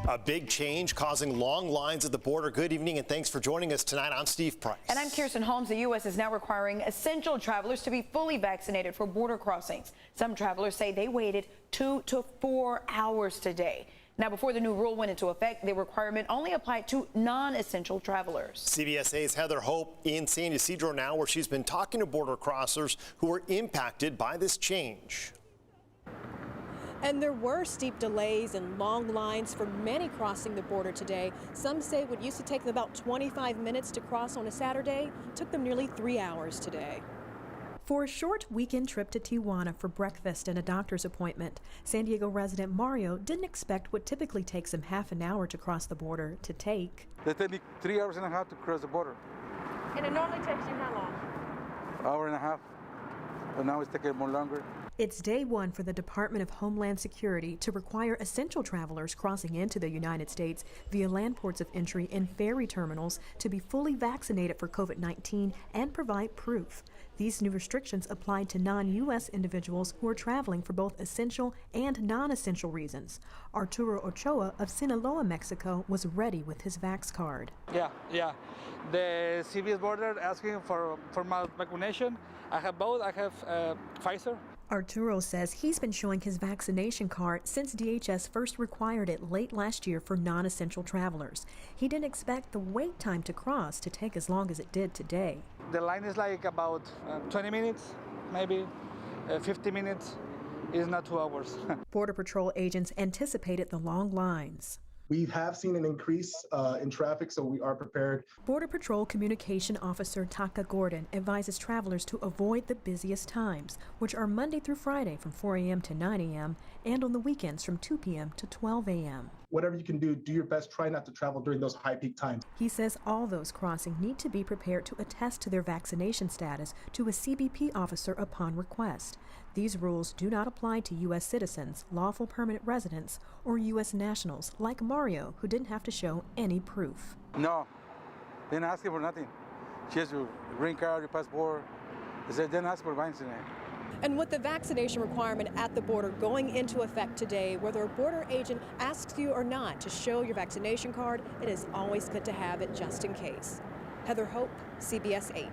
A big change causing long lines at the border. Good evening and thanks for joining us tonight. I'm Steve Price. And I'm Kirsten Holmes. The U.S. is now requiring essential travelers to be fully vaccinated for border crossings. Some travelers say they waited 2 to 4 hours today. Now, before the new rule went into effect, the requirement only applied to non-essential travelers. CBS8's Heather Hope in San Ysidro now, where she's been talking to border crossers who were impacted by this change. And there were steep delays and long lines for many crossing the border today. Some say what used to take them about 25 minutes to cross on a Saturday took them nearly 3 hours today. For a short weekend trip to Tijuana for breakfast and a doctor's appointment, San Diego resident Mario didn't expect what typically takes him half an hour to cross the border to take. They take me 3 hours and a half to cross the border. And it normally takes you how long? Hour and a half, but now it's taking more longer. It's day one for the Department of Homeland Security to require essential travelers crossing into the United States via land ports of entry and ferry terminals to be fully vaccinated for COVID-19 and provide proof. These new restrictions apply to non-U.S. individuals who are traveling for both essential and non-essential reasons. Arturo Ochoa of Sinaloa, Mexico, was ready with his Vax card. Yeah. The CBS border asking for my vaccination. I have both. I have Pfizer. Arturo says he's been showing his vaccination card since DHS first required it late last year for non-essential travelers. He didn't expect the wait time to cross to take as long as it did today. The line is like about 20 minutes, maybe 50 minutes. It's not 2 hours. Border Patrol agents anticipated the long lines. We have seen an increase in traffic, so we are prepared. Border Patrol Communication Officer Taka Gordon advises travelers to avoid the busiest times, which are Monday through Friday from 4 a.m. to 9 a.m. and on the weekends from 2 p.m. to 12 a.m. Whatever you can do your best. Try not to travel during those high peak times. He says all those crossing need to be prepared to attest to their vaccination status to a CBP officer upon request. These rules do not apply to U.S. citizens, lawful permanent residents, or U.S. nationals like Mario, who didn't have to show any proof. No, they didn't ask you for nothing. She has your green card, your passport. They said they didn't ask for vaccination. And with the vaccination requirement at the border going into effect today, whether a border agent asks you or not to show your vaccination card, it is always good to have it just in case. Heather Hope, CBS 8.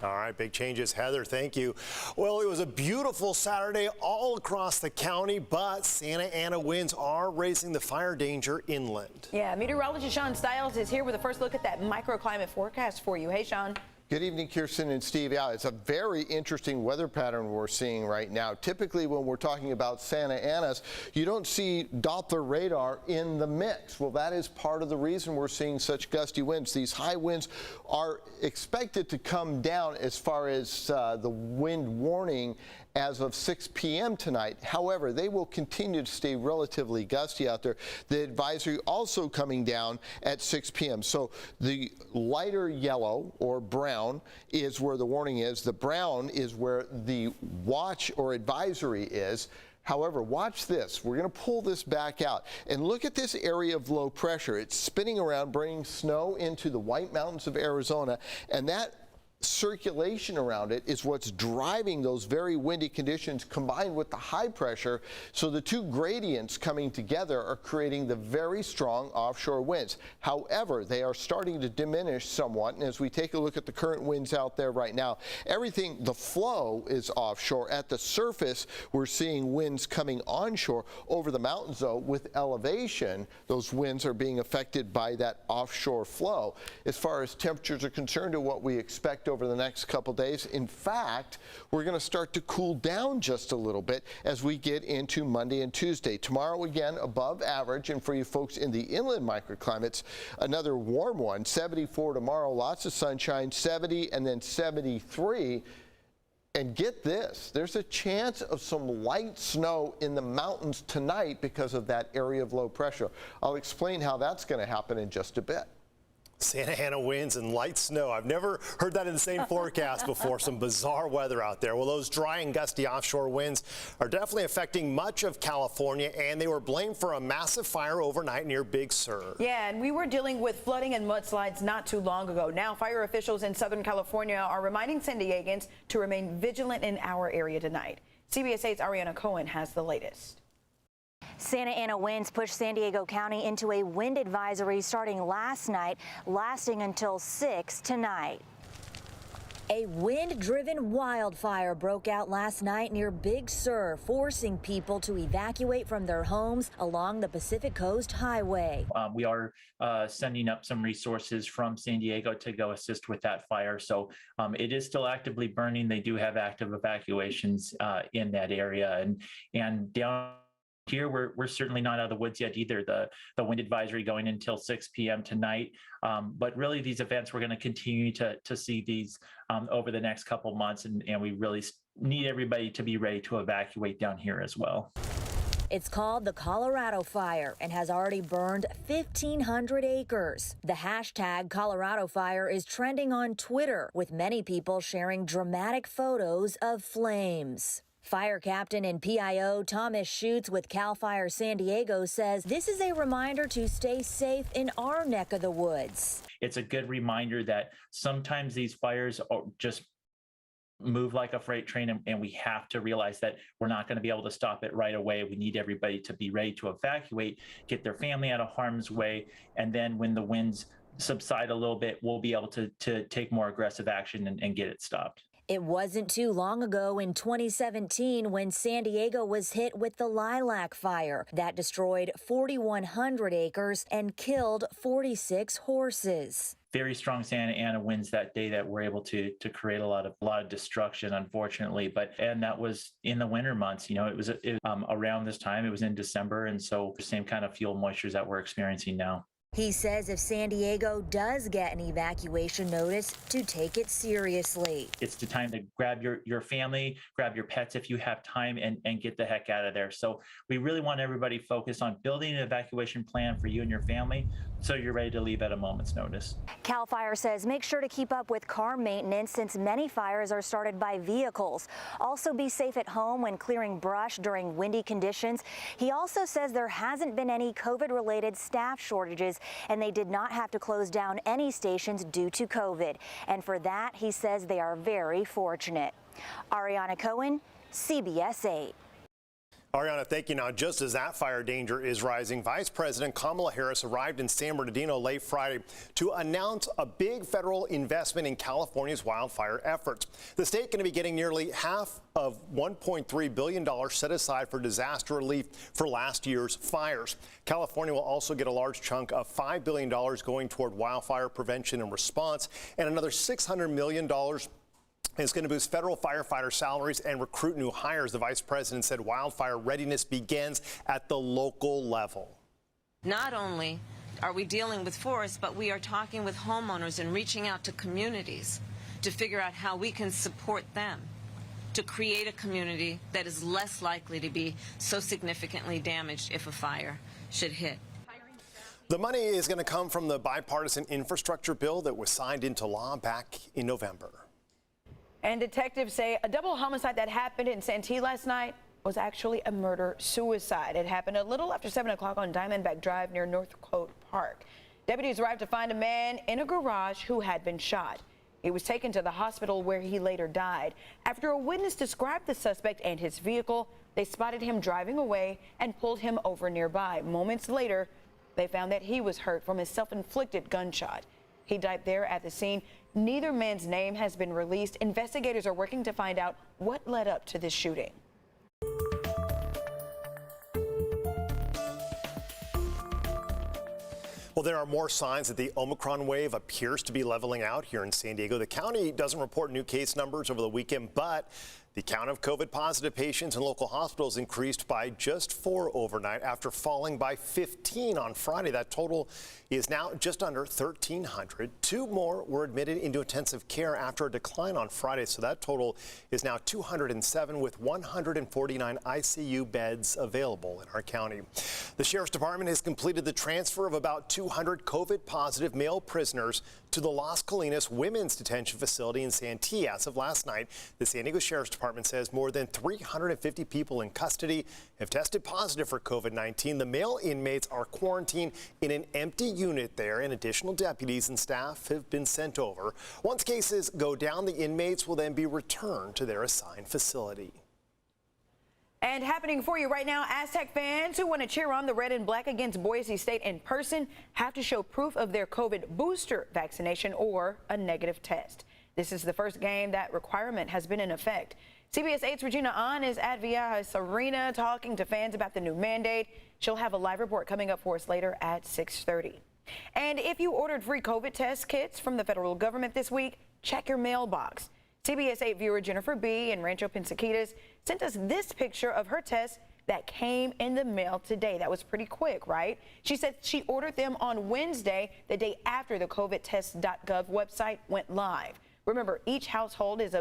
All right, big changes. Heather, thank you. Well, it was a beautiful Saturday all across the county, but Santa Ana winds are raising the fire danger inland. Yeah, meteorologist Sean Stiles is here with a first look at that microclimate forecast for you. Hey, Sean. Good evening, Kirsten and Steve. Yeah, it's a very interesting weather pattern we're seeing right now. Typically, when we're talking about Santa Ana's, you don't see Doppler radar in the mix. Well, that is part of the reason we're seeing such gusty winds. These high winds are expected to come down as far as the wind warning as of 6 p.m. tonight. However, they will continue to stay relatively gusty out there. The advisory also coming down at 6 p.m. So the lighter yellow or brown is where the warning is. The brown is where the watch or advisory is. However, watch this. We're going to pull this back out and look at this area of low pressure. It's spinning around, bringing snow into the White Mountains of Arizona, and that circulation around it is what's driving those very windy conditions combined with the high pressure. So the two gradients coming together are creating the very strong offshore winds. However, they are starting to diminish somewhat. And as we take a look at the current winds out there right now, everything, the flow is offshore. At the surface, we're seeing winds coming onshore. Over the mountains, though, with elevation, those winds are being affected by that offshore flow. As far as temperatures are concerned and what we expect over the next couple days. In fact, we're going to start to cool down just a little bit as we get into Monday and Tuesday. Tomorrow again above average, and for you folks in the inland microclimates, another warm one. 74 tomorrow, lots of sunshine, 70 and then 73. And get this, there's a chance of some light snow in the mountains tonight because of that area of low pressure. I'll explain how that's going to happen in just a bit. Santa Ana winds and light snow. I've never heard that in the same forecast before. Some bizarre weather out there. Well, those dry and gusty offshore winds are definitely affecting much of California, and they were blamed for a massive fire overnight near Big Sur. Yeah, and we were dealing with flooding and mudslides not too long ago. Now, fire officials in Southern California are reminding San Diegans to remain vigilant in our area tonight. CBS 8's Ariana Cohen has the latest. Santa Ana winds pushed San Diego County into a wind advisory starting last night, lasting until 6 tonight. A wind-driven wildfire broke out last night near Big Sur, forcing people to evacuate from their homes along the Pacific Coast Highway. We are sending up some resources from San Diego to go assist with that fire. So it is still actively burning. They do have active evacuations in that area. And down here, we're certainly not out of the woods yet either. The wind advisory going until 6 p.m. tonight. But really, these events, we're going to continue to see these over the next couple months. And we really need everybody to be ready to evacuate down here as well. It's called the Colorado Fire and has already burned 1,500 acres. The hashtag Colorado Fire is trending on Twitter, with many people sharing dramatic photos of flames. Fire captain and PIO Thomas Schutz with CAL FIRE San Diego says this is a reminder to stay safe in our neck of the woods. It's a good reminder that sometimes these fires are just move like a freight train, and we have to realize that we're not going to be able to stop it right away. We need everybody to be ready to evacuate, get their family out of harm's way, and then when the winds subside a little bit, we'll be able to take more aggressive action and get it stopped. It wasn't too long ago in 2017 when San Diego was hit with the Lilac Fire that destroyed 4,100 acres and killed 46 horses. Very strong Santa Ana winds that day that were able to create a lot of destruction, unfortunately. And that was in the winter months. You know, it was around this time. It was in December, and so the same kind of fuel moistures that we're experiencing now. He says if San Diego does get an evacuation notice, to take it seriously. It's the time to grab your family, grab your pets if you have time, and get the heck out of there. So we really want everybody focused on building an evacuation plan for you and your family so you're ready to leave at a moment's notice. CAL FIRE says make sure to keep up with car maintenance since many fires are started by vehicles. Also be safe at home when clearing brush during windy conditions. He also says there hasn't been any COVID-related staff shortages, and they did not have to close down any stations due to COVID. And for that, he says they are very fortunate. Ariana Cohen, CBS 8. Ariana, thank you. Now, just as that fire danger is rising, Vice President Kamala Harris arrived in San Bernardino late Friday to announce a big federal investment in California's wildfire efforts. The state going to be getting nearly half of $1.3 billion set aside for disaster relief for last year's fires. California will also get a large chunk of $5 billion going toward wildfire prevention and response, and another $600 million is going to boost federal firefighter salaries and recruit new hires. The vice president said wildfire readiness begins at the local level. Not only are we dealing with forests, but we are talking with homeowners and reaching out to communities to figure out how we can support them to create a community that is less likely to be so significantly damaged if a fire should hit. The money is going to come from the bipartisan infrastructure bill that was signed into law back in November. And detectives say a double homicide that happened in Santee last night was actually a murder-suicide. It happened a little after 7 o'clock on Diamondback Drive near Northcote Park. Deputies arrived to find a man in a garage who had been shot. He was taken to the hospital where he later died. After a witness described the suspect and his vehicle, they spotted him driving away and pulled him over nearby. Moments later, they found that he was hurt from a self-inflicted gunshot. He died there at the scene. Neither man's name has been released. Investigators are working to find out what led up to this shooting. Well, there are more signs that the Omicron wave appears to be leveling out here in San Diego. The county doesn't report new case numbers over the weekend, but the count of COVID-positive patients in local hospitals increased by just 4 overnight after falling by 15 on Friday. That total is now just under 1,300. 2 more were admitted into intensive care after a decline on Friday, so that total is now 207 with 149 ICU beds available in our county. The Sheriff's Department has completed the transfer of about 200 COVID-positive male prisoners to the Las Colinas Women's Detention Facility in Santee. As of last night, the San Diego Sheriff's Department says more than 350 people in custody have tested positive for COVID-19. The male inmates are quarantined in an empty unit there, and additional deputies and staff have been sent over. Once cases go down, the inmates will then be returned to their assigned facility. And happening for you right now, Aztec fans who want to cheer on the Red and Black against Boise State in person have to show proof of their COVID booster vaccination or a negative test. This is the first game that requirement has been in effect. CBS 8's Regina Ahn is at Viajes Arena talking to fans about the new mandate. She'll have a live report coming up for us later at 6:30. And if you ordered free COVID test kits from the federal government this week, check your mailbox. CBS 8 viewer Jennifer B. in Rancho Pensaquitas sent us this picture of her test that came in the mail today. That was pretty quick, right? She said she ordered them on Wednesday, the day after the covidtest.gov website went live. Remember, each household is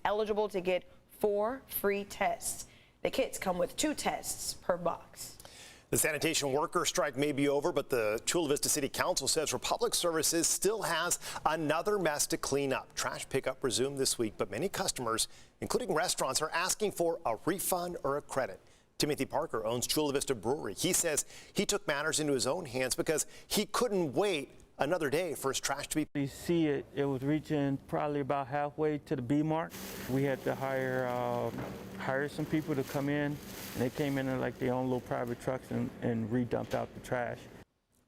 eligible to get 4 free tests. The kits come with 2 tests per box. The sanitation worker strike may be over, but the Chula Vista City Council says Republic Services still has another mess to clean up. Trash pickup resumed this week, but many customers, including restaurants, are asking for a refund or a credit. Timothy Parker owns Chula Vista Brewery. He says he took matters into his own hands because he couldn't wait another day for his trash to be. You see it was reaching probably about halfway to the B mark. We had to hire some people to come in, and they came in like their own little private trucks and re-dumped out the trash.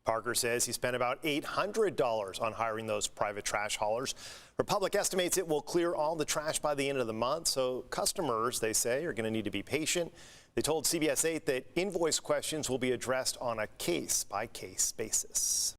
Parker says he spent about $800 on hiring those private trash haulers. Republic estimates it will clear all the trash by the end of the month, so customers, they say, are going to need to be patient. They told CBS 8 that invoice questions will be addressed on a case-by-case basis.